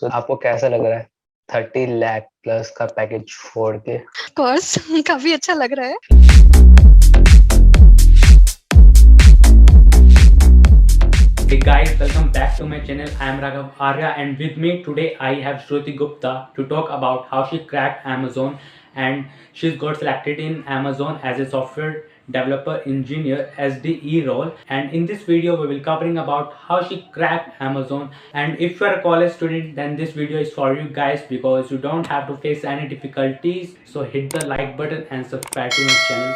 आपको कैसा लग रहा है 30 लाख प्लस का पैकेज छोड़ के? कोर्स काफी अच्छा लग रहा है। Hey guys, welcome back to my channel. I am Raghav Arya and with me today I have Shruti Gupta to talk about how she cracked Amazon and she's got selected in Amazon as a software developer engineer SDE role, and in this video we will covering about how she cracked Amazon. And if you are a college student, then this video is for you guys because you don't have to face any difficulties. So hit the like button and subscribe to my channel.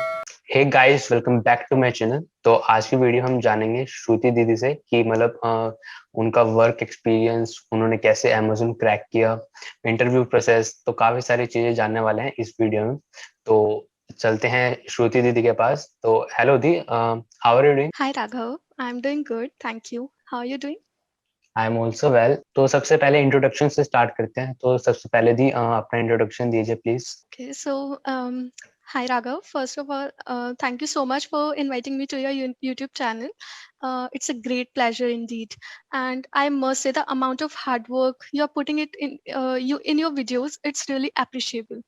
Hey guys, welcome back to my channel. तो आज की video हम जानेंगे श्रुति दीदी से कि मतलब उनका वर्क एक्सपीरियंस, उन्होंने कैसे अमेज़न क्रैक किया, इंटरव्यू प्रोसेस, तो काफी सारी चीजें जानने वाले हैं इस वीडियो में। तो चलते हैं श्रुति दीदी के पास। तो हेलो दी, how are you doing? Hi Raghav, I'm doing good, thank you. How are you doing? I am also well. तो सबसे पहले इंट्रोडक्शन से स्टार्ट करते हैं। तो सबसे पहले दी अपना इंट्रोडक्शन दीजिए please. Okay, so hi Raghav. First of all, thank you so much for inviting me to your YouTube channel. It's a great pleasure indeed, and I must say the amount of hard work you're putting it in in your videos, it's really appreciable.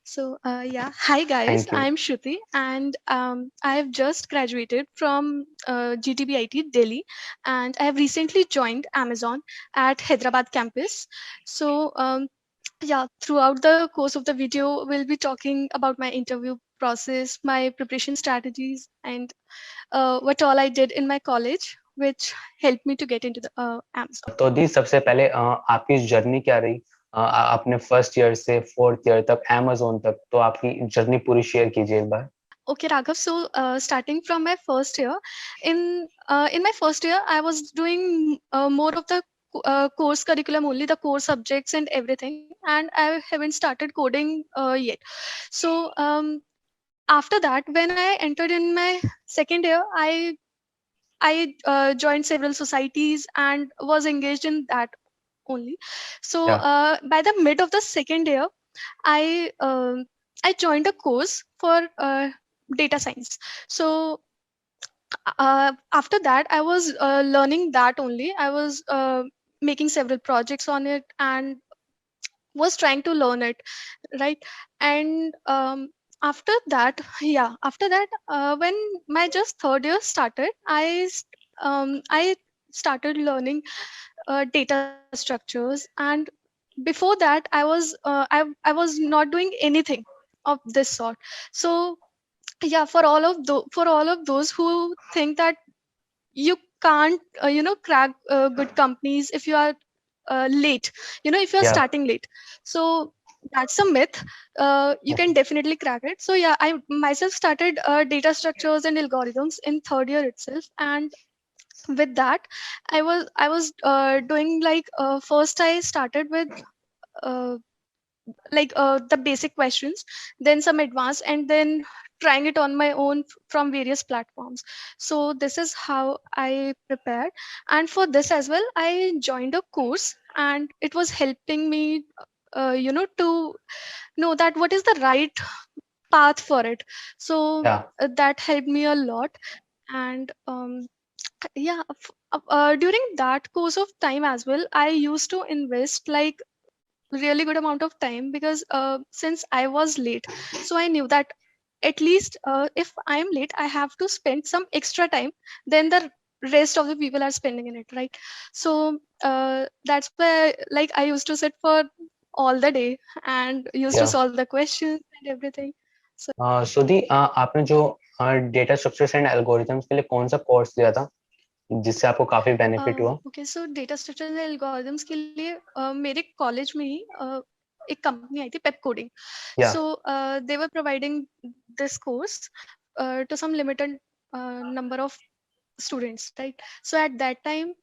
So yeah, hi guys, thank you. I'm Shruti, and I have just graduated from GTBIT Delhi, and I have recently joined Amazon at Hyderabad campus. So yeah, throughout the course of the video, we'll be talking about my interview process, my preparation strategies, and what all I did in my college, which helped me to get into the Amazon. तो दी सबसे पहले आपकी journey क्या रही, अपने first year से fourth year तक Amazon तक, तो आपकी जर्नी पूरी शेयर कीजिए एक बार। Okay, Raghav. So starting from my first year, in my first year, I was doing more of the course curriculum only, the core subjects and everything, and I haven't started coding yet. So after that, when I entered in my second year, I joined several societies and was engaged in that only. So या by the mid of the second year, I I joined a course for data science. So after that, I was learning that only. I was making several projects on it and was trying to learn it, right? And after that, yeah, after that, when my just third year started, I started learning data structures, and before that I was not doing anything of this sort. So yeah, for all of those who think that you can't crack good companies if you are late, if you're या starting late. So that's a myth. You can definitely crack it. So yeah, I myself started data structures and algorithms in third year itself, and with that I was doing like first I started with uh, the basic questions, then some advanced, and then trying it on my own from various platforms. So this is how I prepared, and for this as well I joined a course, and it was helping me to know that what is the right path for it. So या that helped me a lot. And yeah, during that course of time as well, I used to invest like really good amount of time, because since I was late, so I knew that at least if I am late, I have to spend some extra time than the rest of the people are spending in it, right? So that's where like I used to sit for all the day and used to या solve the questions and everything. So सो दी, आपने जो data structures and algorithms के लिए कौन सा course लिया था जिससे आपको काफी बेनिफिट हुआ? ओके, सो डेटा स्ट्रक्चर एल्गोरिथम्स के लिए मेरे कॉलेज में ही एक कंपनी आई थी, पेप कोडिंग. या So they were providing this course to some limited number of students, right? So at that time,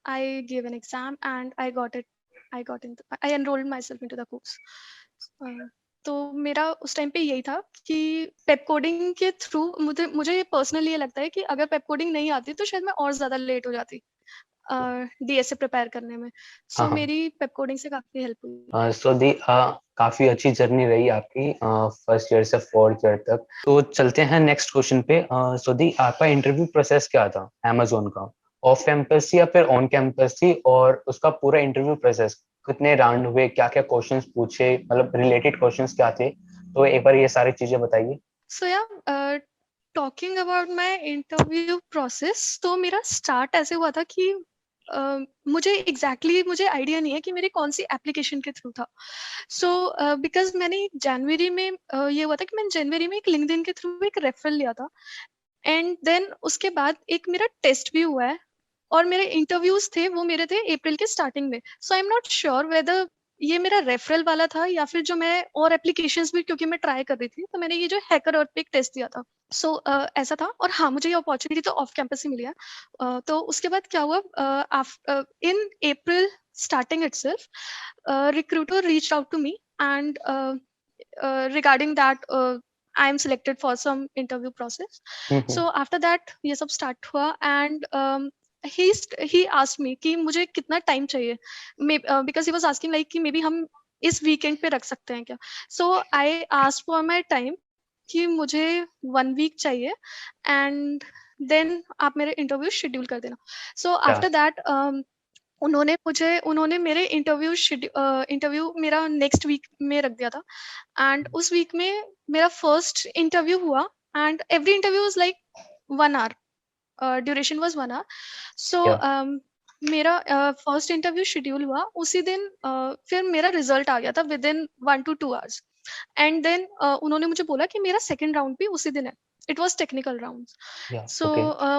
I gave an exam and I got it. I enrolled myself into the course. Uh, तो मेरा उस time पे यही था कि पेप coding के through मुझे मुझे पर्सनली ये लगता है कि अगर पेप कोडिंग नहीं आती तो शायद मैं और ज्यादा लेट हो जाती डीएसए प्रिपेयर करने में. हाँ सो हाँ। मेरी पेप कोडिंग से काफी हेल्प हुई. सो दी, काफी अच्छी जर्नी रही आपकी फर्स्ट ईयर से फोर्थ ईयर तक। तो चलते हैं नेक्स्ट क्वेश्चन पे। सो दी, आपका इंटरव्यू प्रोसेस क्या था अमेज़न का? ऑफ कैंपस थी या फिर ऑन कैंपस थी, और उसका पूरा इंटरव्यू प्रोसेस कितने राउंड हुए, क्या क्या क्वेश्चंस पूछे, मतलब रिलेटेड क्वेश्चंस क्या थे, तो एक बार ये सारी चीजें बताइए। सो या talking about my interview process, तो मेरा स्टार्ट ऐसे हुआ था कि मुझे आइडिया नहीं है कि मेरी कौन सी एप्लीकेशन के थ्रू था। सो बिकॉज मैंने जनवरी में ये हुआ था कि मैंने जनवरी में एक लिंक्डइन के थ्रू एक रेफरल लिया था, एंड देन उसके बाद एक मेरा टेस्ट भी हुआ है, और मेरे इंटरव्यूज थे वो मेरे थे अप्रैल के स्टार्टिंग में। So I am not sure whether ये मेरा रेफरल वाला था या फिर जो मैं और एप्लीकेशंस भी, क्योंकि मैं ट्राई कर रही थी, तो मैंने ये जो हैकर अर्थ पे एक टेस्ट दिया था। सो ऐसा था, और हाँ, मुझे ये अपॉर्चुनिटी तो ऑफ कैंपस ही मिली है। तो उसके बाद क्या हुआ, in April starting itself recruiter reached out to me, and regarding that I am selected for some interview process. So after that ये सब start हुआ, and he asked me कि मुझे कितना टाइम चाहिए, because he was asking like कि maybe हम इस वीकेंड पे रख सकते हैं क्या। so I asked for my time कि मुझे 1 वीक चाहिए, एंड देन आप मेरे इंटरव्यू शेड्यूल कर देना। so after that उन्होंने मेरे इंटरव्यू मेरा नेक्स्ट वीक में रख दिया था, एंड उस वीक में मेरा फर्स्ट इंटरव्यू हुआ, and every interview was like 1 hour, duration was 1 hour. So मेरा फर्स्ट इंटरव्यू शेड्यूल हुआ उसी दिन, फिर मेरा रिजल्ट आ गया था within 1 to 2 hours, and then उन्होंने मुझे बोला कि मेरा सेकेंड राउंड भी उसी दिन है। It was technical round. So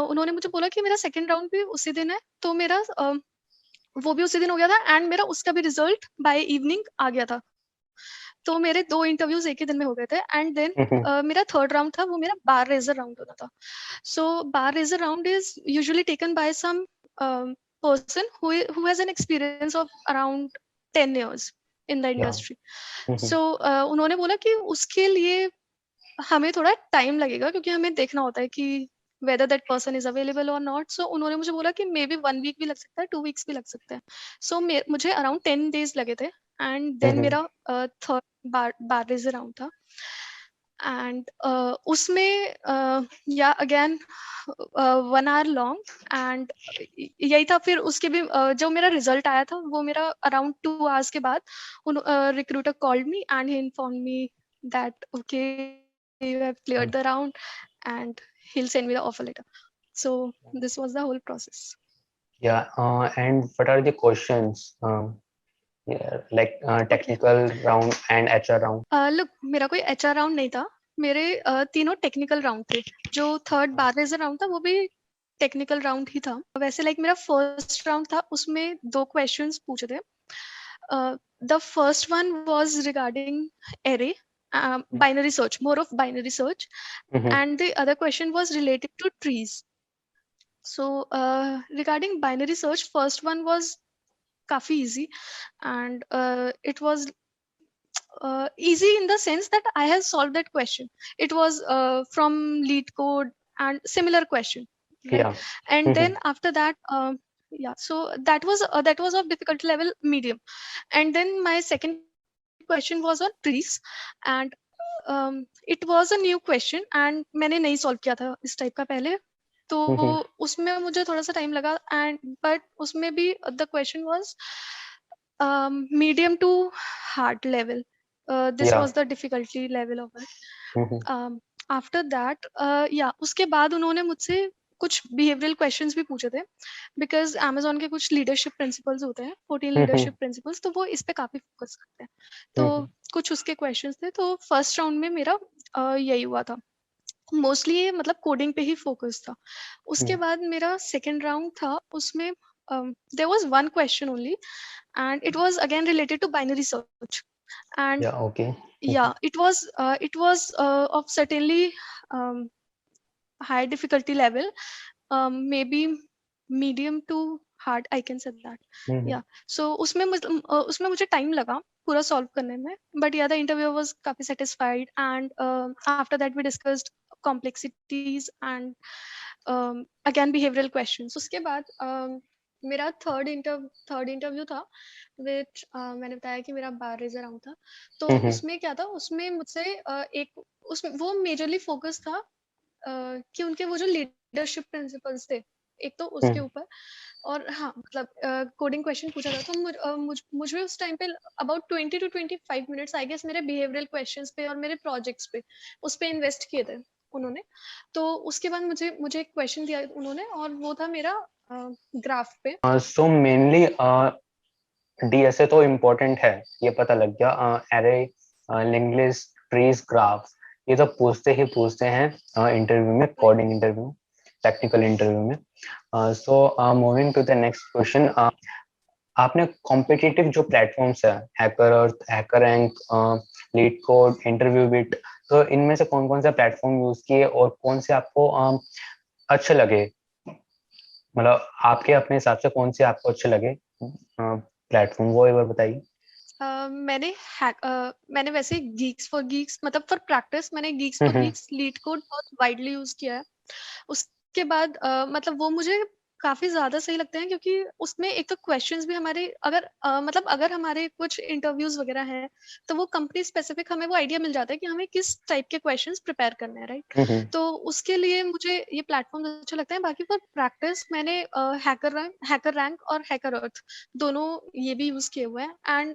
उन्होंने मुझे बोला कि मेरा सेकेंड राउंड भी उसी दिन है, तो मेरा वो भी उसी दिन हो गया था, एंड मेरा उसका भी रिजल्ट बाय इवनिंग आ गया था। तो मेरे 2 इंटरव्यूज एक ही दिन में हो गए थे, एंड देन मेरा थर्ड राउंड था, वो मेरा बार रेजर राउंड होना था। So bar raiser round is usually taken by some person who has an experience of around 10 years in the industry. So उन्होंने बोला कि उसके लिए हमें थोड़ा टाइम लगेगा, क्योंकि हमें देखना होता है कि whether that person is available or not. So उन्होंने मुझे बोला कि मे बी 1 वीक भी लग सकता है, 2 वीक्स भी लग सकते हैं। सो मुझे अराउंड 10 days लगे थे, एंड देन मेरा थर्ड बार रेजर राउंड था, एंड उसमें या अगेन 1 hour लॉन्ग, एंड यही था। फिर उसके भी जो मेरा रिजल्ट आया था वो मेरा अराउंड 2 hours के बाद recruiter called me, and he inform me that okay you have cleared the round and he'll send me the offer letter. So this was the whole process. And what are the questions, like technical round and HR round? Look, मेरा कोई HR round नहीं था, मेरे तीनों technical round थे। जो third बार raiser round था वो भी टेक्निकल राउंड ही था। वैसे लाइक मेरा फर्स्ट राउंड था, उसमें 2 क्वेश्चंस पूछे थे। The first one was regarding array, binary search, more of binary search, and the other question was related to trees. So regarding binary search, first one was काफी easy, and it was easy in the sense that I have solved that question. It was from lead code and similar question, right? And then after that so that was of difficulty level medium, and then my second question was on trees, and it was a new question, and मैंने नहीं solve किया था इस type का पहले, तो उसमें मुझे थोड़ा सा time लगा, and but उसमें भी the question was medium to hard level. This was the difficulty level of it. After that उसके बाद उन्होंने मुझसे कुछ बिहेवियरल क्वेश्चंस भी पूछे थे, बिकॉज Amazon के कुछ लीडरशिप प्रिंसिपल्स होते हैं, 14 लीडरशिप प्रिंसिपल्स, तो वो इस पे काफी फोकस करते हैं, तो कुछ उसके क्वेश्चंस थे। तो फर्स्ट राउंड में मेरा यही हुआ था, मोस्टली ये मतलब कोडिंग पे ही फोकस था। उसके बाद मेरा सेकेंड राउंड था, उसमें there was 1 question only, and it was again related to binary search, and it was of certainly high difficulty level, maybe medium to hard, I can say that. So उसमें मुझे time लगा पूरा solve करने में, but the interviewer was काफी satisfied, and after that we discussed complexities and again behavioral questions. उसके बाद मेरा थर्ड इंटरव्यू था, which मैंने बताया कि मेरा बार रेजर राउंड था। तो उसमें क्या था, उसमें मुझसे उसमें वो मेजरली फोकस था कि उनके वो जो लीडरशिप प्रिंसिपल्स थे, एक तो उसके ऊपर, और हाँ, मतलब कोडिंग क्वेश्चन पूछा था, तो मुझे उस टाइम पे about 20 to 25 minutes I guess मेरे बिहेवियरल क्वेश्चंस पे और मेरे प्रोजेक्ट्स पे उस पे इन्वेस्ट किए थे उन्होंने। तो उसके बाद मुझे एक क्वेश्चन दिया उन्होंने, और वो था मेरा ग्राफ पे। सो मेनली डीएसए तो इम्पोर्टेंट है, ये पता लग गया। एरे, लिंक्ड ट्रीज, ग्राफ, ये तो पूछते ही पूछते हैं इंटरव्यू में, कोडिंग इंटरव्यू, टेक्निकल इंटरव्यू में। So moving to the next question, आपने कॉम्पिटिटिव जो प्लेटफॉर्म्स है, HackerEarth, HackerRank, LeetCode, InterviewBit, तो इनमें से कौन कौन सा प्लेटफॉर्म यूज किए और कौन से आपको अच्छे लगे, मतलब आपके अपने हिसाब से कौन से आपको अच्छे लगे प्लेटफॉर्म, वो एक बार बताइए। मैंने वैसे गीक्स फॉर गीक्स, मतलब फॉर प्रैक्टिस मैंने Geeks for Geeks, leet code बहुत वाइडली यूज किया है। उसके बाद मतलब वो मुझे काफी ज्यादा सही लगते हैं, क्योंकि उसमें एक तो क्वेश्चंस भी हमारे, मतलब अगर हमारे कुछ इंटरव्यूज वगैरह हैं, तो वो कंपनी स्पेसिफिक हमें वो आइडिया मिल जाता है कि हमें किस टाइप के क्वेश्चंस प्रिपेयर करने हैं, राइट। तो उसके लिए मुझे ये प्लेटफॉर्म अच्छे लगते हैं। बाकी फॉर प्रैक्टिस मैंने हैकर रैंक और हैकर अर्थ दोनों ये भी यूज किए हुए हैं। एंड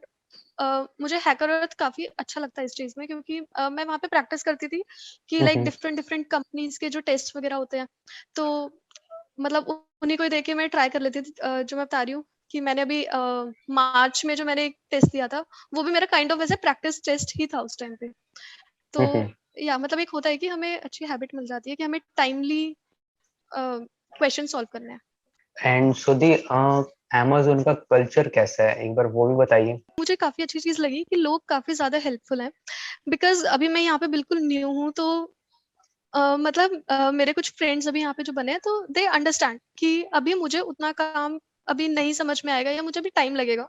मुझे हैकर अर्थ काफी अच्छा लगता है इस चीज में, क्योंकि मैं वहां पे प्रैक्टिस करती थी कि लाइक डिफरेंट डिफरेंट कंपनीज के जो टेस्ट वगैरह होते हैं, तो मतलब उन्हीं को ही देख के मैं ट्राई कर लेती थी। जो मैं बता रही हूँ कि मैंने अभी मार्च में जो मैंने एक टेस्ट दिया था, वो भी मेरा काइंड ऑफ वैसे प्रैक्टिस टेस्ट ही था उस टाइम पे। तो या मतलब एक होता है कि हमें अच्छी हैबिट मिल जाती है कि हमें टाइमली क्वेश्चन सॉल्व करने हैं। एंड सुधी, अमेज़न का कल्चर कैसा है, एक बार वो भी बताइए। मुझे काफी अच्छी चीज लगी कि लोग काफी ज्यादा हेल्पफुल हैं, बिकॉज अभी मैं यहाँ पे बिल्कुल न्यू हूँ। तो मतलब मेरे कुछ फ्रेंड्स अभी यहाँ पे जो बने हैं, तो दे अंडरस्टैंड कि अभी मुझे उतना काम अभी नहीं समझ में आएगा, या मुझे भी टाइम लगेगा।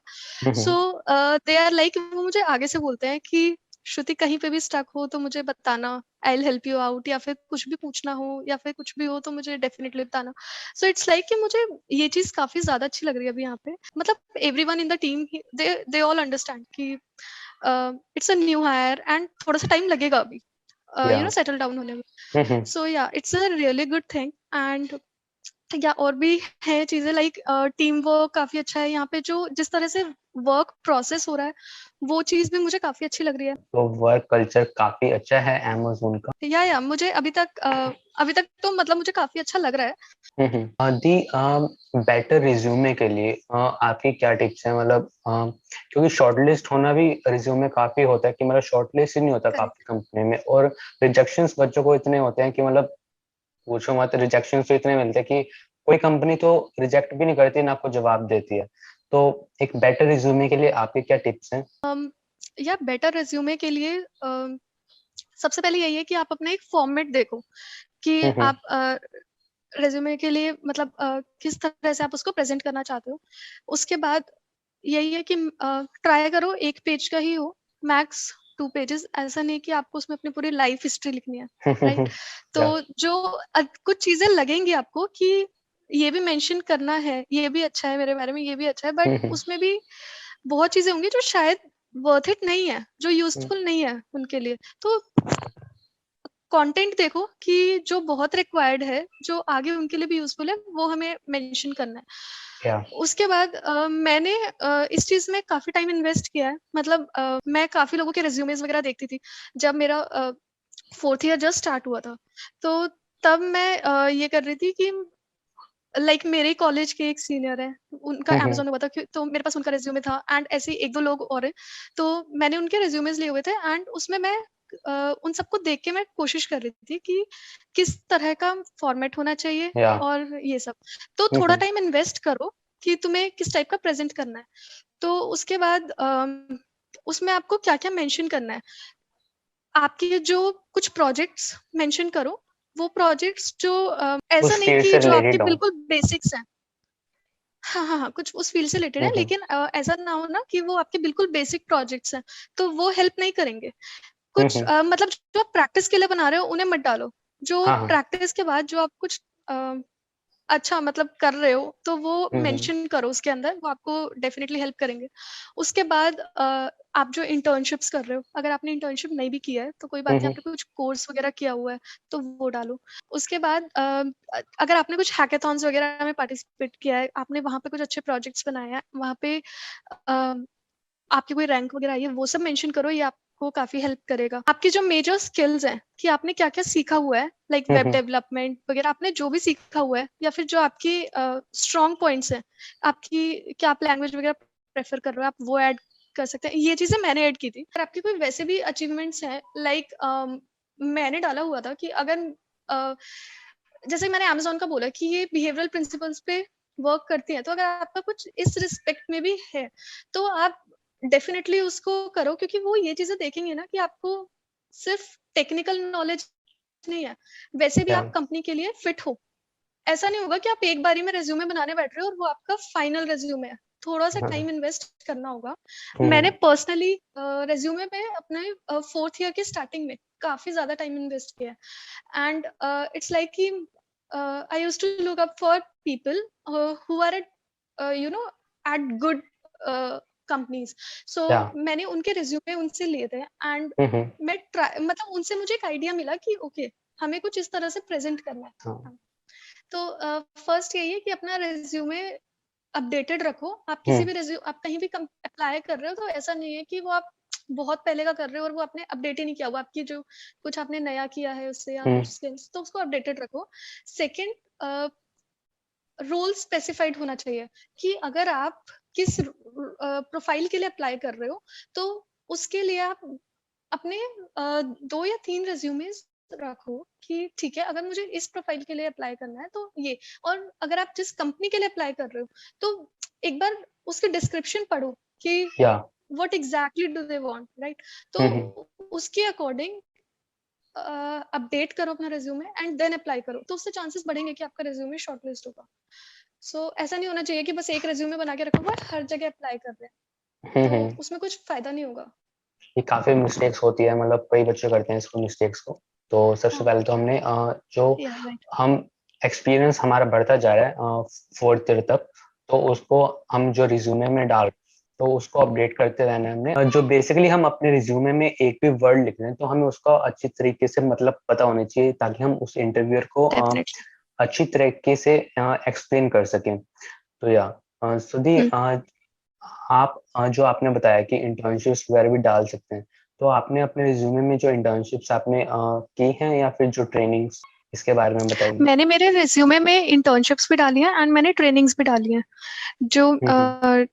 सो दे आर लाइक, वो मुझे आगे से बोलते हैं कि श्रुति कहीं पे भी स्टक हो तो मुझे बताना, I will help you out, या फिर कुछ भी पूछना हो या फिर कुछ भी हो तो मुझे डेफिनेटली बताना। सो इट्स लाइक कि मुझे ये चीज काफी ज्यादा अच्छी लग रही है अभी यहाँ पे। मतलब everyone in the team, they all understand कि it's a new hire and थोड़ा सा टाइम लगेगा अभी सेटल डाउन होने में। सो या it's a really good thing. And या और भी है चीजें लाइक टीम वर्क काफी अच्छा है यहाँ पे, जो जिस तरह से वर्क प्रोसेस हो रहा है वो चीज भी मुझे काफी अच्छी लग रही है। तो वर्क कल्चर काफी अच्छा है अमेज़न का। या मुझे अभी तक तो मतलब मुझे काफी अच्छा लग रहा है। दी बेटर रिज्यूमे के लिए आपकी क्या टिप्स हैं, मतलब क्योंकि शॉर्टलिस्ट होना भी रिज्यूमे काफी होता है कि मतलब शॉर्टलिस्ट ही नहीं होता काफी कंपनी में, और रिजेक्शंस बच्चों को इतने होते हैं कि मतलब पूछो मत, रिजेक्शन तो इतने मिलते हैं कि कोई कंपनी तो रिजेक्ट भी नहीं करती ना आपको जवाब देती है। तो एक बेटर रिज्यूमे के लिए आपके क्या टिप्स हैं? या बेटर रिज्यूमे के लिए सबसे पहले यही है कि आप अपना एक फॉर्मेट देखो कि आप रिज्यूमे के लिए मतलब किस तरह से आप उसको प्रेजेंट करना चाहते हो। उसके बाद यही है कि ट्राई करो एक पेज का ही हो, मैक्स 2 पेजेस। ऐसा नहीं कि आपको उसमें अपनी पूरी लाइफ हिस्ट्री लिखनी है, राइट। तो जो कुछ चीजें लगेंगी आपको कि ये भी मेंशन करना है, ये भी अच्छा है मेरे बारे में, ये भी अच्छा है, बट उसमें भी बहुत चीजें होंगी जो शायद वर्थ इट नहीं है, जो यूजफुल नहीं है उनके लिए। तो कंटेंट देखो कि जो बहुत रिक्वायर्ड है, जो आगे उनके लिए भी यूजफुल है, वो हमें मेंशन करना है। उसके बाद मैंने इस चीज में काफी टाइम इन्वेस्ट किया है। मतलब मैं काफी लोगों के रिज्यूमेस वगैरह देखती थी जब मेरा 4th ईयर जस्ट स्टार्ट हुआ था। तो तब मैं ये कर रही थी कि लाइक मेरे कॉलेज के एक सीनियर है, उनका अमेज़न में हुआ था, तो मेरे पास उनका रिज्यूमे था, एंड ऐसे एक दो लोग और हैं, तो मैंने उनके रिज्यूमेस लिए हुए थे। एंड उसमें मैं उन सबको देख के मैं कोशिश कर रही थी कि किस तरह का फॉर्मेट होना चाहिए और ये सब। तो थोड़ा टाइम इन्वेस्ट करो कि तुम्हें किस टाइप का प्रेजेंट करना है। तो उसके बाद उसमें आपको क्या क्या मेंशन करना है, आपके जो कुछ प्रोजेक्ट्स मेंशन करो। वो प्रोजेक्ट्स जो ऐसा नहीं कि जो आपके बिल्कुल बेसिक्स हैं, हाँ, कुछ उस फील्ड से रिलेटेड है, लेकिन ऐसा ना हो ना कि वो आपके बिल्कुल बेसिक प्रोजेक्ट्स हैं, तो वो हेल्प नहीं करेंगे। कुछ मतलब जो आप प्रैक्टिस के लिए बना रहे हो उन्हें मत डालो। जो प्रैक्टिस के बाद जो आप कुछ अच्छा मतलब कर रहे हो तो वो हम्म मेंशन करो उसके अंदर, वो आपको डेफिनेटली हेल्प करेंगे। उसके बाद आप जो इंटर्नशिप्स कर रहे हो, अगर आपने इंटर्नशिप नहीं भी किया है तो कोई बात नहीं, हम्म आपने कुछ कोर्स वगैरह किया हुआ है तो वो डालो। उसके बाद अगर आपने कुछ हैकेथॉन्स वगैरह में पार्टिसिपेट किया है, आपने वहाँ पे कुछ अच्छे प्रोजेक्ट्स बनाए हैं, वहाँ पे आपकी कोई रैंक वगैरह आई है, वो सब मेंशन करो, ये आपको काफी हेल्प करेगा। आपकी जो मेजर स्किल्स हैं कि आपने क्या क्या सीखा हुआ है, लाइक वेब हम्म डेवलपमेंट वगैरह, आपने जो भी सीखा हुआ है, या फिर जो आपकी स्ट्रॉन्ग पॉइंट्स हैं, आपकी क्या आप लैंग्वेज वगैरह प्रेफर कर रहे हो, आप वो ऐड कर सकते हैं। ये चीजें मैंने ऐड की थी। और आपकी कोई वैसे भी अचीवमेंट्स हैं, लाइक मैंने डाला हुआ था कि अगर जैसे मैंने अमेजोन का बोला कि ये बिहेवियरल प्रिंसिपल्स पे वर्क करती है, तो अगर आपका कुछ इस रिस्पेक्ट में भी है तो आप डेफिनेटली उसको करो, क्योंकि वो ये चीजें देखेंगे ना कि आपको सिर्फ टेक्निकल नॉलेज नहीं है, वैसे भी या आप कंपनी के लिए फिट हो। ऐसा नहीं होगा कि आप एक बारी में रेज्यूमे बनाने बैठ रहे हो और वो आपका फाइनल रेज्यूमे है। थोड़ा सा हाँ टाइम इन्वेस्ट करना होगा। मैंने हम्म पर्सनली रेज्यूमे पे अपने 4th ईयर के स्टार्टिंग में काफी ज्यादा टाइम इन्वेस्ट किया है। एंड इट्स लाइक कि I used to look up for people who are at you know at good companies. So yeah मैंने उनके रिज्यूमे उनसे लिए थे, एंड हम्म मैं ट्राई मतलब उनसे मुझे एक आइडिया मिला कि ओके हमें कुछ इस तरह से प्रेजेंट करना है। हाँ तो फर्स्ट यही है कि अपना रिज्यूमे अपडेटेड रखो। आप किसी हम्म भी रिज्यूम आप कहीं भी अप्लाई कर रहे हो तो ऐसा नहीं है कि वो आप बहुत पहले का कर रहे हो और वो आपने अपडेट ही नहीं किया हुआ, आपकी जो कुछ आपने नया किया है उससे या हम्म कुछ स्किल्स, तो उसको अपडेटेड रखो। सेकंड, रोल स्पेसिफाइड होना चाहिए कि अगर आप किस प्रोफाइल के लिए अप्लाई कर रहे हो तो उसके लिए आप अपने 2 या 3 रेज्यूमेस रखो कि ठीक है, अगर मुझे इस प्रोफाइल के लिए अप्लाई करना है तो ये। और अगर आप जिस कंपनी के लिए अप्लाई कर रहे हो तो एक बार उसके डिस्क्रिप्शन पढ़ो कि या what exactly do they want, right. तो हम्म उसके अकॉर्डिंग अपडेट करो अपना रेज्यूमे एंड देन अप्लाई करो, तो उससे चांसेस बढ़ेंगे कि आपका रेज्यूमे शॉर्टलिस्ट होगा। सो ऐसा नहीं होना चाहिए कि बस एक रेज्यूमे बना के रखो और हर जगह अप्लाई कर रहे हैं, तो हम्म उसमें कुछ फायदा नहीं होगा। ये काफी मिस्टेक्स होती है, मतलब कई बच्चे करते हैं इसको मिस्टेक्स को। तो सबसे हाँ, पहले तो हमने जो या राइट। हम एक्सपीरियंस हमारा बढ़ता जा रहा है 4th ईयर तक, तो उसको हम जो रिज्यूमे में डाल, तो उसको अपडेट करते रहना है हमने। जो बेसिकली हम अपने रिज्यूमे में एक भी वर्ड लिख रहे हैं तो हमें उसका अच्छी तरीके से मतलब पता होना चाहिए, ताकि हम उस इंटरव्यूअर को डेफिनेटली। अच्छी तरीके से एक्सप्लेन कर सकें। तो या सुधी, आप जो आपने बताया कि इंटर्नशिप्स वगैरह भी डाल सकते हैं, तो आपने अपने रिज्यूमे में जो इंटर्नशिप्स आपने की हैं या फिर जो ट्रेनिंग्स, इसके बारे में बताइए। मैंने मेरे रिज्यूमे में इंटर्नशिप्स भी डाली हैं एंड मैंने ट्रेनिंग्स भी डाली हैं। जो हम्म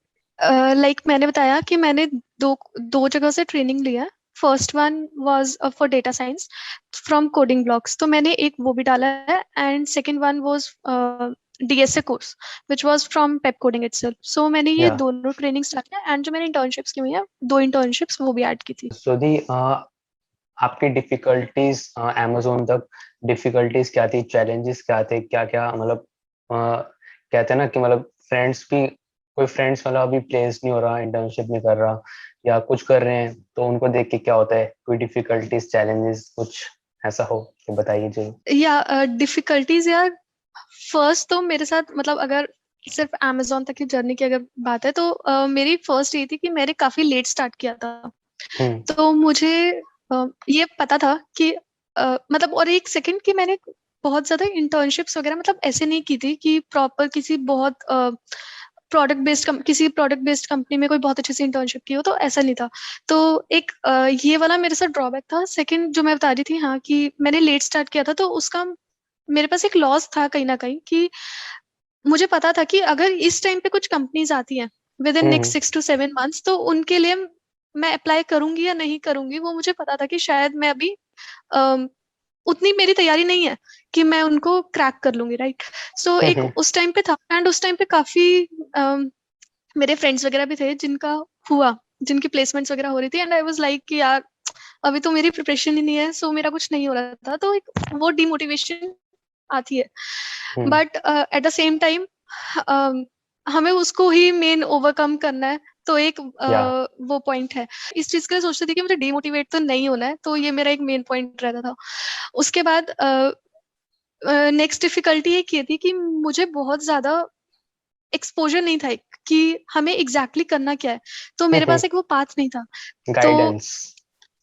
लाइक मैंने बताया कि मैंने दो दो जगह से ट्रेनिंग लिया है। First one was for data science from Coding Blocks, तो मैंने एक वो भी डाला है। And second one was DSA course which was from PepCoding itself. So मैंने ये या दोनों ट्रेनिंग्स डाली है, एंड जो मैंने इंटर्नशिप्स की हुई है 2 इंटर्नशिप्स वो भी ऐड की थी। सुधी, आपकी डिफिकल्टीज amazon तक, डिफिकल्टीज क्या थी, चैलेंजेस क्या थे, क्या क्या मतलब कहते हैं ना कि मतलब फ्रेंड्स भी, कोई फ्रेंड्स मतलब अभी प्लेस नहीं हो रहा, इंटर्नशिप नहीं कर रहा या कुछ कर रहे हैं, तो उनको देख के क्या होता है, कोई डिफिकल्टीज चैलेंजेस कुछ ऐसा हो तो बताइए जी। या डिफिकल्टीज यार, फर्स्ट तो मेरे साथ मतलब अगर सिर्फ अमेजोन तक की जर्नी की अगर बात है तो मेरी फर्स्ट ये थी कि मैंने काफी लेट स्टार्ट किया था। हम्म तो मुझे ये पता था कि मतलब, और एक सेकंड कि मैंने बहुत ज्यादा इंटर्नशिप्स वगैरह मतलब ऐसे नहीं की थी कि प्रॉपर किसी बहुत किसी प्रोडक्ट बेस्ड कंपनी में कोई बहुत अच्छे से इंटर्नशिप की हो, तो ऐसा नहीं था। तो एक ये वाला मेरे साथ ड्रॉबैक था। सेकंड जो मैं बता रही थी, हाँ, कि मैंने लेट स्टार्ट किया था तो उसका मेरे पास एक लॉस था कहीं ना कहीं कि मुझे पता था कि अगर इस टाइम पे कुछ कंपनीज आती हैं with in hmm next 6 to 7 months, तो उनके लिए मैं अप्लाई करूंगी या नहीं करूंगी, वो मुझे पता था कि शायद मैं अभी अम, उतनी मेरी तैयारी नहीं है कि मैं उनको क्रैक कर लूंगी, राइट। सो एक हम्म उस टाइम पे था, एंड उस टाइम पे काफी मेरे फ्रेंड्स वगैरह भी थे जिनका हुआ, जिनकी प्लेसमेंट्स वगैरह हो रही थी, एंड आई वाज लाइक कि यार अभी तो मेरी प्रिपरेशन ही नहीं है, सो मेरा कुछ नहीं हो रहा था, तो एक वो डिमोटिवेशन आती है। Hmm but at the same time हमें उसको ही मेन ओवरकम करना है, तो एक या वो पॉइंट है। इस चीज के लिए सोचती थी कि मुझे डिमोटिवेट तो नहीं होना है, तो ये मेरा एक मेन पॉइंट रहता था। उसके बाद नेक्स्ट डिफिकल्टी एक ये थी कि मुझे बहुत ज्यादा एक्सपोजर नहीं था कि हमें एग्जैक्टली करना क्या है, तो मेरे पास एक वो पाथ नहीं था, तो गाइडेंस।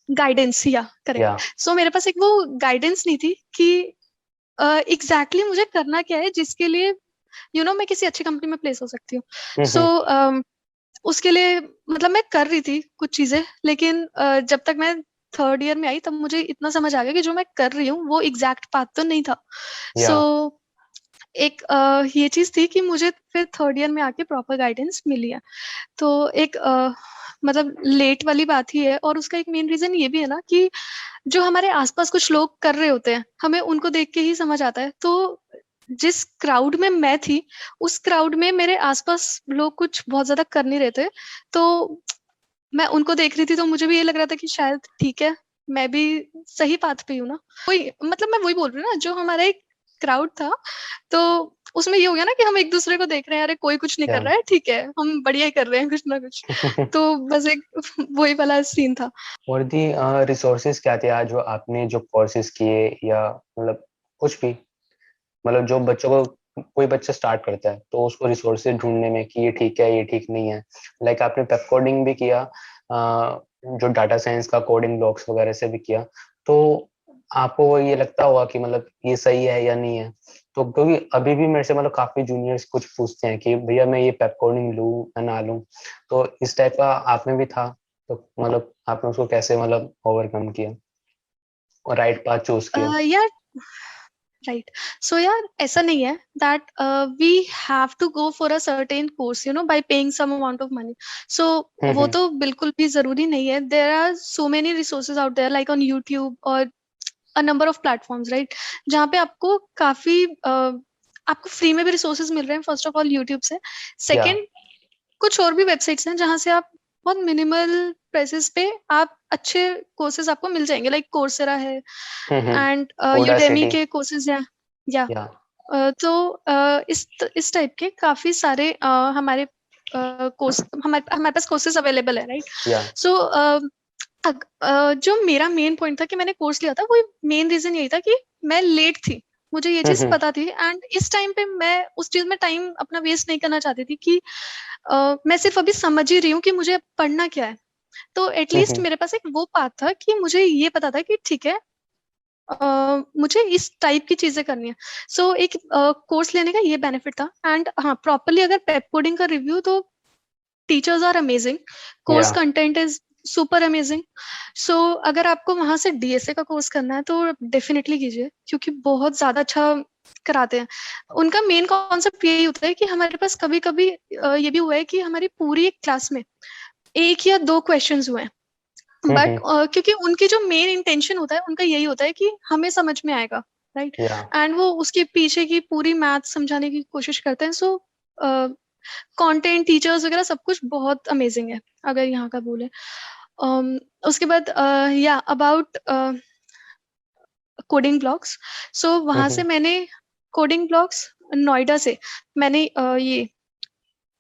गाइडेंस, या करेक्ट। या सो मेरे पास एक वो गाइडेंस नहीं थी कि एग्जैक्टली मुझे करना क्या है जिसके लिए मैं किसी अच्छी कंपनी में प्लेस हो सकती हूँ। सो उसके लिए मतलब मैं कर रही थी कुछ चीजें, लेकिन जब तक मैं थर्ड ईयर में आई तब मुझे इतना समझ आ गया कि जो मैं कर रही हूँ वो एग्जैक्ट पाथ तो नहीं था। सो एक ये चीज थी कि मुझे फिर थर्ड ईयर में आके प्रॉपर गाइडेंस मिली है। तो एक मतलब लेट वाली बात ही है, और उसका एक मेन रीजन ये भी है ना कि जो हमारे आसपास कुछ लोग कर रहे होते हैं हमें उनको देख के ही समझ आता है। तो जिस क्राउड में मैं थी उस क्राउड में मेरे आसपास लोग कुछ बहुत ज्यादा कर नहीं रहे थे, तो मैं उनको देख रही थी तो मुझे भी ये लग रहा था कि शायद ठीक है, मैं भी सही पाथ पे हूँ ना। वही मतलब मैं वही बोल रही हूँ ना, जो हमारा एक क्राउड था तो उसमें ये हो गया ना कि हम एक दूसरे को देख रहे हैं, अरे कोई कुछ नहीं कर रहा है, ठीक है हम बढ़िया ही कर रहे हैं कुछ ना कुछ। तो बस एक वही वाला सीन था। और दी रिसोर्सेज क्या थे आज जो आपने जो कोर्सेज किए, या मतलब कुछ भी, मतलब जो बच्चों को, कोई बच्चा स्टार्ट करता है तो उसको रिसोर्सेज ढूंढने में कि ये ठीक है ये ठीक नहीं है। लाइक आपने वेब कोडिंग भी किया, जो डाटा साइंस का कोडिंग ब्लॉक्स वगैरह से भी किया, तो आपको वो ये लगता होगा कि मतलब ये सही है या नहीं है। तो क्योंकि अभी भी मेरे से मतलब काफी जूनियर्स कुछ पूछते हैं कि भैया मैं ये वेब कोडिंग लूँ या ना लूँ, तो इस टाइप का आप में भी था, तो मतलब आपने उसको कैसे मतलब ओवरकम किया और राइट पाथ चूज किया? यार राइट, सो यार ऐसा नहीं है that we have to go for a certain course by paying some amount of money. So वो तो बिल्कुल भी जरूरी नहीं है। There are so many resources out there like on YouTube और a number of platforms, right, जहाँ पे आपको काफी आपको फ्री में भी रिसोर्सेज मिल रहे हैं फर्स्ट ऑफ ऑल यूट्यूब से। या सेकंड, कुछ और भी वेबसाइट्स हैं जहाँ से आप बहुत मिनिमल प्राइसेस पे आप अच्छे कोर्सेज आपको मिल जाएंगे, लाइक कोर्सेरा है एंड यूडेमी ओडासिटी। के कोर्सेज हैं। या या तो इस टाइप के काफी सारे हमारे कोर्स हमारे हमारे पास कोर्सेज अवेलेबल है, राइट। या सो जो मेरा मेन पॉइंट था कि मैंने कोर्स लिया था, वो मेन रीजन यही था कि मैं लेट थी, मुझे ये चीज पता थी, एंड इस टाइम पे मैं उस चीज में टाइम अपना वेस्ट नहीं करना चाहती थी कि मैं सिर्फ अभी समझ ही रही हूँ कि मुझे पढ़ना क्या है। तो एटलीस्ट मेरे पास एक वो पाथ था कि मुझे ये पता था कि ठीक है मुझे इस टाइप की चीजें करनी है। सो एक कोर्स लेने का ये बेनिफिट था। एंड हाँ, प्रॉपरली अगर पेप कोडिंग का रिव्यू, तो टीचर्स आर अमेजिंग, कोर्स या कंटेंट इज सुपर अमेजिंग। सो अगर आपको वहां से डीएसए का कोर्स करना है तो डेफिनेटली कीजिए, क्योंकि बहुत ज्यादा अच्छा कराते हैं। उनका मेन कॉन्सेप्ट यही होता है कि हमारे पास कभी कभी ये भी हुआ है कि हमारी पूरी एक क्लास में एक या दो क्वेश्चंस हुए हैं, बट क्योंकि उनकी जो मेन इंटेंशन होता है उनका यही होता है कि हमें समझ में आएगा, राइट, या एंड वो उसके पीछे की पूरी मैथ समझाने की कोशिश करते हैं। सो कंटेंट, टीचर्स वगैरह सब कुछ बहुत अमेजिंग है अगर यहाँ का बोले। उसके बाद या अबाउट कोडिंग ब्लॉक्स, सो वहां से मैंने कोडिंग ब्लॉक्स नोएडा से मैंने ये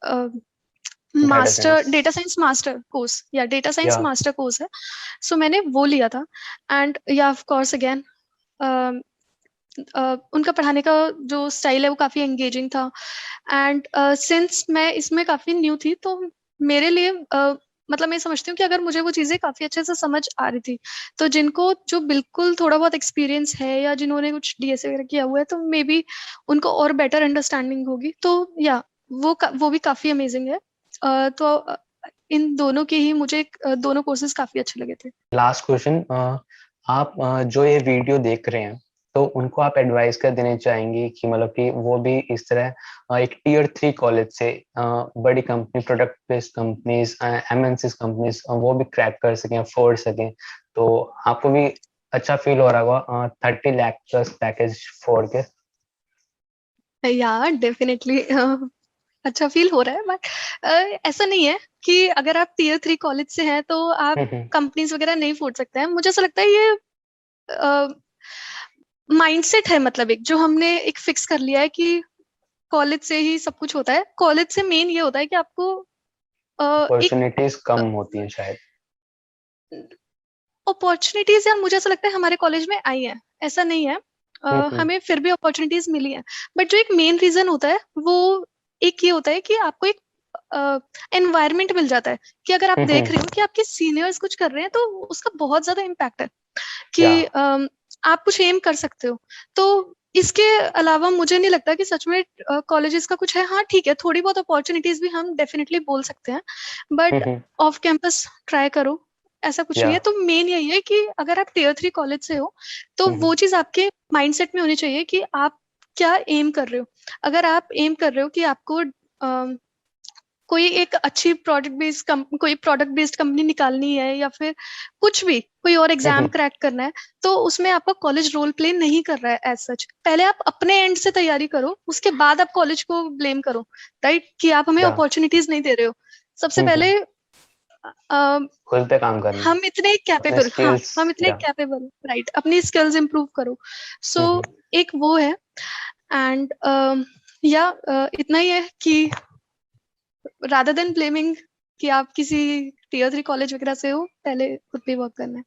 data master science. Data science master course, या डेटा साइंस या मास्टर कोर्स है, सो मैंने वो लिया था। एंड या ऑफ कोर्स अगेन उनका पढ़ाने का जो स्टाइल है वो काफी एंगेजिंग था। एंड सिंस मैं इसमें काफी न्यू थी तो मेरे लिए मतलब मैं समझती हूँ कि अगर मुझे वो चीजें काफी अच्छे से समझ आ रही थी, तो जिनको जो बिल्कुल थोड़ा बहुत एक्सपीरियंस है या जिन्होंने कुछ डीएसए वगैरह किया हुआ है तो मे बी उनको और बेटर अंडरस्टैंडिंग होगी। तो या वो भी काफी अमेजिंग है। तो इन दोनों के ही मुझे दोनों कोर्सेज काफी अच्छे लगे थे। लास्ट क्वेश्चन, आप जो ये वीडियो देख रहे हैं, तो उनको आप एडवाइस कर देना चाहेंगे कि मतलब कि वो भी इस तरह एक टियर 3 कॉलेज से बड़ी company, product based companies, MNCs companies, वो भी क्रैक कर सकें, अफोर्ड सकें, तो आपको भी अच्छा फील हो रहा होगा 30 लाख प्लस पैकेज फोड़ के? यार डेफिनेटली अच्छा फील हो रहा है, बट ऐसा नहीं है कि अगर आप टियर 3 कॉलेज से हैं तो आप कंपनीज वगैरह नहीं फोड़ सकते हैं। मुझे ऐसा लगता है ये माइंडसेट है, मतलब एक जो हमने एक फिक्स कर लिया है कि कॉलेज से ही सब कुछ होता है। कॉलेज से मेन ये होता है कि आपको एक अपॉर्चुनिटीज कम होती हैं शायद। अपॉर्चुनिटीज, यार मुझे ऐसा लगता है हमारे कॉलेज में आई है, ऐसा नहीं है। हमें फिर भी अपॉर्चुनिटीज मिली है, बट जो एक मेन रीजन होता है वो एक ये होता है कि आपको एक एनवायरनमेंट मिल जाता है कि अगर आप देख रहे हो कि आपके सीनियर्स कुछ कर रहे हैं तो उसका बहुत ज्यादा इम्पैक्ट है कि आप कुछ एम कर सकते हो। तो इसके अलावा मुझे नहीं लगता कि सच में कॉलेजेस का कुछ है। हाँ ठीक है, थोड़ी बहुत अपॉर्चुनिटीज भी हम डेफिनेटली बोल सकते हैं, बट ऑफ कैंपस ट्राई करो, ऐसा कुछ नहीं है। तो मेन यही है कि अगर आप टियर 3 कॉलेज से हो तो वो चीज आपके माइंडसेट में होनी चाहिए कि आप क्या एम कर रहे हो। अगर आप एम कर रहे हो कि आपको कोई एक अच्छी प्रोडक्ट बेस्ड कंपनी निकालनी है या फिर कुछ भी कोई और एग्जाम क्रैक करना है, तो उसमें आपका कॉलेज रोल प्ले नहीं कर रहा है एज सच। पहले आप अपने एंड से तैयारी करो, उसके बाद आप कॉलेज को ब्लेम करो, राइट, कि आप हमें अपॉर्चुनिटीज नहीं दे रहे हो। सबसे पहले खुद पे काम करना, हम इतने कैपेबल, हाँ हम इतने कैपेबल, राइट, अपनी स्किल्स इंप्रूव करो। सो एक वो है। एंड इतना ही है कि rather than blaming कि आप किसी टियर 3 कॉलेज वगैरह से हो, पहले खुद पे वर्क करना है।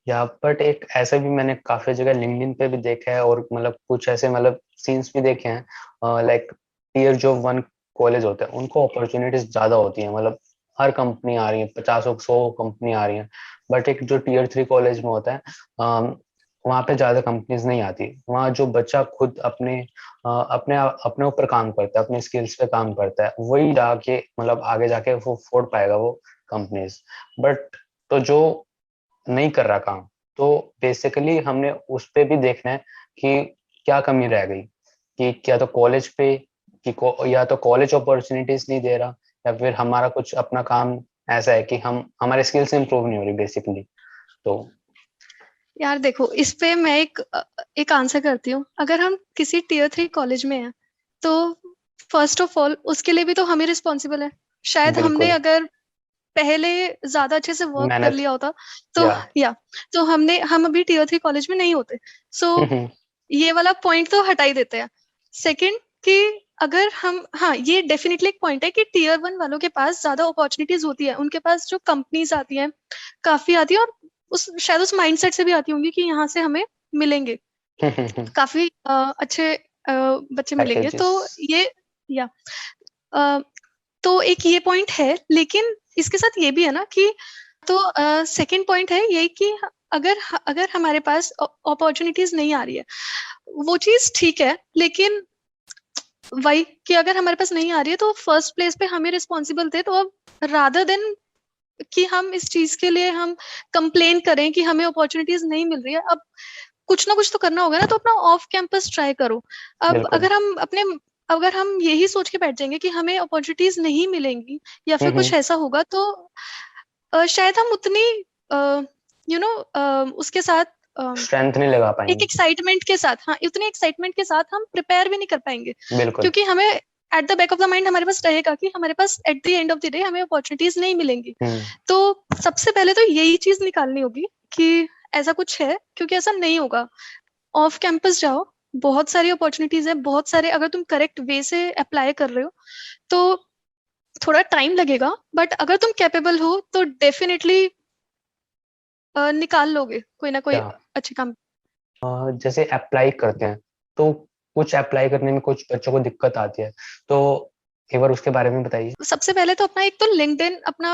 या बट एक ऐसे भी मैंने काफी जगह लिंक्डइन पे भी देखा है और मतलब कुछ ऐसे मतलब सीन्स भी देखे हैं, लाइक टियर जो 1 कॉलेज होते हैं उनको अपॉर्चुनिटीज ज्यादा होती है, मतलब हर कंपनी आ रही है, 50-100 कंपनी आ रही है। बट एक जो टियर 3 कॉलेज में होता है वहाँ पे ज्यादा कंपनीज नहीं आती। वहाँ जो बच्चा खुद अपने ऊपर काम करता है, अपने स्किल्स पे काम करता है, वही जाके मतलब आगे जाके वो फोड़ पाएगा वो कंपनीज। बट तो जो नहीं कर रहा काम, तो बेसिकली हमने उस पे भी देखना है कि क्या कमी रह गई, कि क्या तो कॉलेज पे या तो कॉलेज अपॉर्चुनिटीज नहीं दे रहा, या फिर हमारा कुछ अपना काम ऐसा है कि हमारे स्किल्स इंप्रूव नहीं हो रही बेसिकली। तो यार देखो, इस पे मैं एक आंसर करती हूँ। अगर हम किसी टियर 3 कॉलेज में हैं तो फर्स्ट ऑफ ऑल उसके लिए भी तो हम ही रिस्पॉन्सिबल है। शायद हमने अगर पहले ज्यादा अच्छे से वर्क कर लिया होता तो हम अभी टियर 3 कॉलेज में नहीं होते। सो ये वाला पॉइंट तो हटा ही देते हैं। सेकंड कि अगर हम, हाँ ये डेफिनेटली एक पॉइंट है कि टियर 1 वालों के पास ज्यादा अपॉर्चुनिटीज होती है, उनके पास जो कंपनीज आती हैं काफी आती है, और शायद उस माइंडसेट से भी आती होंगी कि यहाँ से हमें मिलेंगे काफी अच्छे बच्चे मिलेंगे। तो ये तो एक ये पॉइंट है, लेकिन इसके साथ ये भी है ना कि तो सेकंड पॉइंट है यही कि अगर हमारे पास अपॉर्चुनिटीज नहीं आ रही है, वो चीज ठीक है, लेकिन वही कि अगर हमारे पास नहीं आ रही है तो फर्स्ट प्लेस पे हमें रिस्पॉन्सिबल थे। तो अब रादर देन कि हम इस चीज के लिए हम कंप्लेन करें कि हमें अपॉर्चुनिटीज नहीं मिल रही है, अब कुछ ना कुछ तो करना होगा ना। तो अपना ऑफ कैंपस ट्राई करो। अब अगर हम यही सोच के बैठ जाएंगे कि हमें अपॉर्चुनिटीज नहीं मिलेंगी या फिर कुछ ऐसा होगा, तो शायद हम उतनी उसके साथ स्ट्रेंथ नहीं लगा पाएंगे, एक एक्साइटमेंट के साथ, हाँ उतने एक्साइटमेंट के साथ हम प्रिपेयर भी नहीं कर पाएंगे, क्योंकि हमें at the back of the mind हमारे पास रहेगा कि हमारे पास at the end of the day हमें अपॉर्चुनिटीज नहीं मिलेंगी। तो सबसे पहले तो यही चीज निकालनी होगी कि ऐसा कुछ है, क्योंकि ऐसा नहीं होगा। ऑफ कैंपस जाओ, बहुत सारी अपॉर्चुनिटीज है, बहुत सारे, अगर तुम करेक्ट वे से अप्लाई कर रहे हो तो थोड़ा टाइम लगेगा, बट अगर तुम कैपेबल हो तो डेफिनेटली निकाल लोगे कोई ना कोई अच्छी काम। जैसे अप्लाई करते हैं तो कुछ अप्लाई करने में कुछ बच्चों को दिक्कत आती है, तो एक बार उसके बारे में बताइए। सबसे पहले तो अपना एक तो लिंक्डइन अपना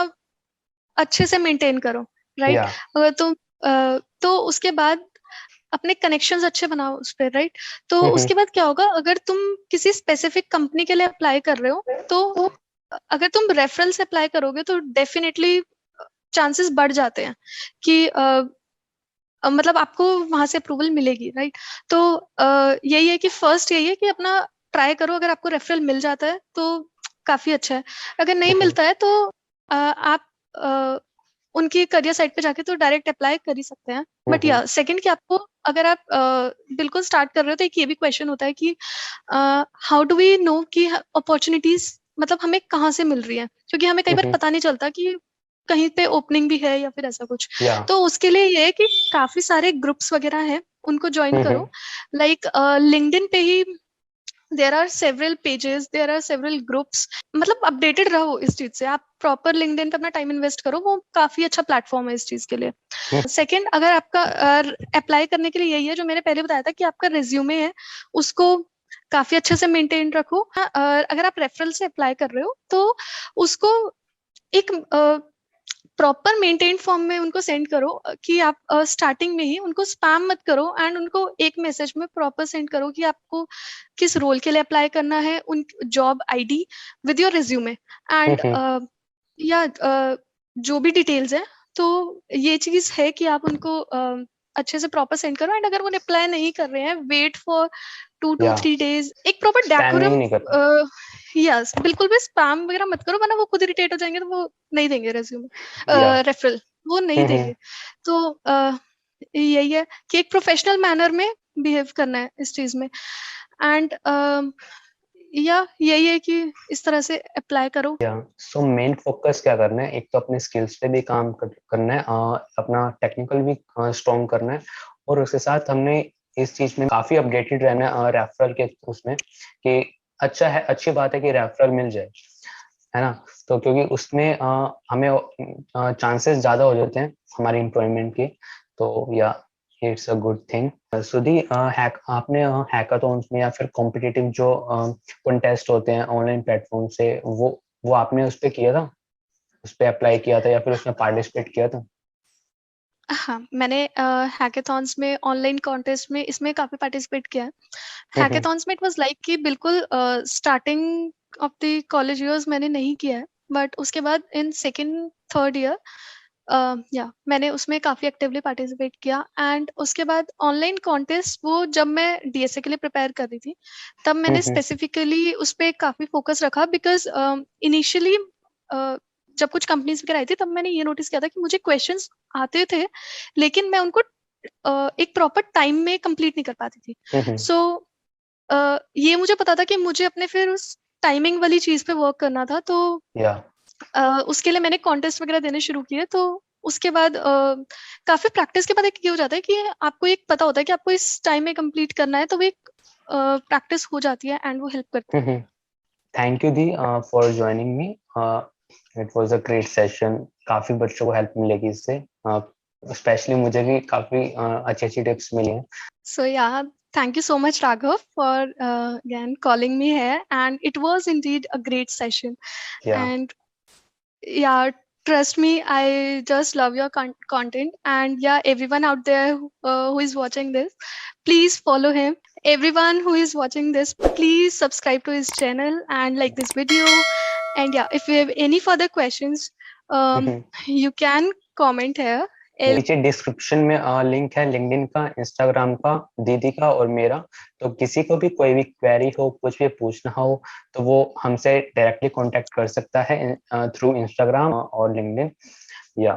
अच्छे से मेंटेन करो, राइट। अगर तुम तो उसके बाद अपने कनेक्शंस अच्छे बनाओ उस पर, राइट। तो उसके बाद क्या होगा, अगर तुम किसी स्पेसिफिक कंपनी के लिए अप्लाई कर रहे हो तो अगर तुम रेफरल से अप्लाई करोगे तो डेफिनेटली चांसेस बढ़ जाते हैं कि मतलब आपको वहां से अप्रूवल मिलेगी, राइट। तो यही है कि फर्स्ट यही है कि अपना ट्राई करो। अगर आपको रेफरल मिल जाता है तो काफी अच्छा है, अगर नहीं मिलता है तो आप उनकी करियर साइट पे जाके तो डायरेक्ट अप्लाई कर ही सकते हैं। बट या सेकंड कि आपको, अगर आप बिल्कुल स्टार्ट कर रहे हो तो एक ये भी क्वेश्चन होता है कि हाउ डू वी नो कि अपॉर्चुनिटीज मतलब हमें कहाँ से मिल रही है, क्योंकि हमें कई बार पता नहीं चलता कि कहीं पे ओपनिंग भी है या फिर ऐसा कुछ। तो उसके लिए ये है कि काफी सारे ग्रुप्स वगैरह हैं, उनको ज्वाइन करो। लाइक लिंक्डइन पे ही there are several pages, there are several groups, मतलब अपडेटेड रहो इस चीज से, आप प्रॉपर लिंक्डइन पे अपना टाइम इन्वेस्ट करो, वो काफी अच्छा प्लेटफॉर्म है इस चीज के लिए। सेकंड, अगर आपका अप्लाई करने के लिए यही है जो मैंने पहले बताया था कि आपका रिज्यूमे है उसको काफी अच्छे से मेंटेन रखो। अगर आप रेफरल से अप्लाई कर रहे हो तो उसको एक प्रॉपर मेंटेन फॉर्म में उनको सेंड करो, कि आप स्टार्टिंग में ही उनको स्पैम मत करो, एंड उनको एक मैसेज में प्रॉपर सेंड करो कि आपको किस रोल के लिए अप्लाई करना है, उन job ID with your resume and या जो भी डिटेल्स है। तो ये चीज है कि आप उनको अच्छे से प्रॉपर सेंड करो, एंड अगर वो रिप्लाई नहीं कर रहे हैं, वेट फॉर 2 to 3 days, एक प्रॉपर डेकोरम। यस, बिल्कुल भी स्पैम वगैरह मत करो, वरना वो खुद इरिटेट हो जाएंगे, तो वो नहीं देंगे रेज्यूमे रेफरल, वो नहीं देंगे। तो यही है कि एक प्रोफेशनल मैनर में बिहेव करना है इस चीज में, एंड यही है कि इस तरह से अप्लाई करो। सो मेन फोकस क्या करना है, एक तो अपने स्किल्स पे भी काम करना है, अपना टेक्निकल भी स्ट्रॉन्ग करना है, और उसके साथ हमने इस चीज में काफी अपडेटेड रहना है रेफरल के उसमें, कि अच्छा है, अच्छी बात है कि रेफरल मिल जाए, है ना। तो क्योंकि उसमें हमें चांसेस ज्यादा हो जाते हैं हमारी एम्प्लॉयमेंट की, तो या इट्स अ गुड थिंग। सुधी, आपने हैकाथॉन्स में या फिर कॉम्पिटिटिव जो कॉन्टेस्ट होते हैं ऑनलाइन प्लेटफॉर्म से, वो आपने उस पे किया था, उस पे अप्लाई किया था या फिर उसमें पार्टिसिपेट किया था? हाँ, मैंने हैकाथॉन्स में, ऑनलाइन कॉन्टेस्ट में, इसमें काफी पार्टिसिपेट किया है। हैकाथॉन्स में इट वाज लाइक कि बिल्कुल starting of the college years मैंने नहीं किया है, बट उसके बाद इन सेकंड थर्ड ईयर या मैंने उसमें काफी एक्टिवली पार्टिसिपेट किया। एंड उसके बाद ऑनलाइन कॉन्टेस्ट, वो जब मैं डीएसए के लिए प्रिपेयर कर रही थी, तब मैंने स्पेसिफिकली उस पर काफी फोकस रखा, बिकॉज इनिशियली जब कुछ कंपनीज वगैरह आई थी, तब मैंने ये नोटिस किया था कि मुझे क्वेश्चंस आते थे, लेकिन मैं उनको एक प्रॉपर टाइम में कंप्लीट नहीं कर पाती थी। सो ये मुझे पता था कि मुझे अपने फिर उस टाइमिंग वाली चीज पे वर्क करना था, तो उसके लिए मैंने कॉन्टेस्ट वगैरह देने शुरू किए। तो उसके बाद काफी प्रैक्टिस के बाद एक ये हो जाता है कि आपको एक पता होता है कि आपको इस टाइम में कंप्लीट करना है, तो वो एक प्रैक्टिस हो जाती है, एंड वो हेल्प करती है। Thank you the for joining me, it was a great session. काफी बच्चों को हेल्प मिलेगी इससे, स्पेशली मुझे भी काफी अच्छी टिप्स मिली हैं। सो या, thank you so much, Raghav, for again calling me here, and it was indeed a great session. And yeah, trust me, I just love your content, and yeah, everyone out there who is watching this, please follow him. Everyone who is watching this, please subscribe to his channel and like this video. And yeah, if you have any further questions, you can comment here. नीचे description में link है LinkedIn का, Instagram का, दीदी का और मेरा। तो किसी को भी कोई भी क्वेरी हो, कुछ भी पूछना हो, तो वो हमसे डायरेक्टली कांटेक्ट कर सकता है थ्रू इंस्टाग्राम और लिंक्डइन। या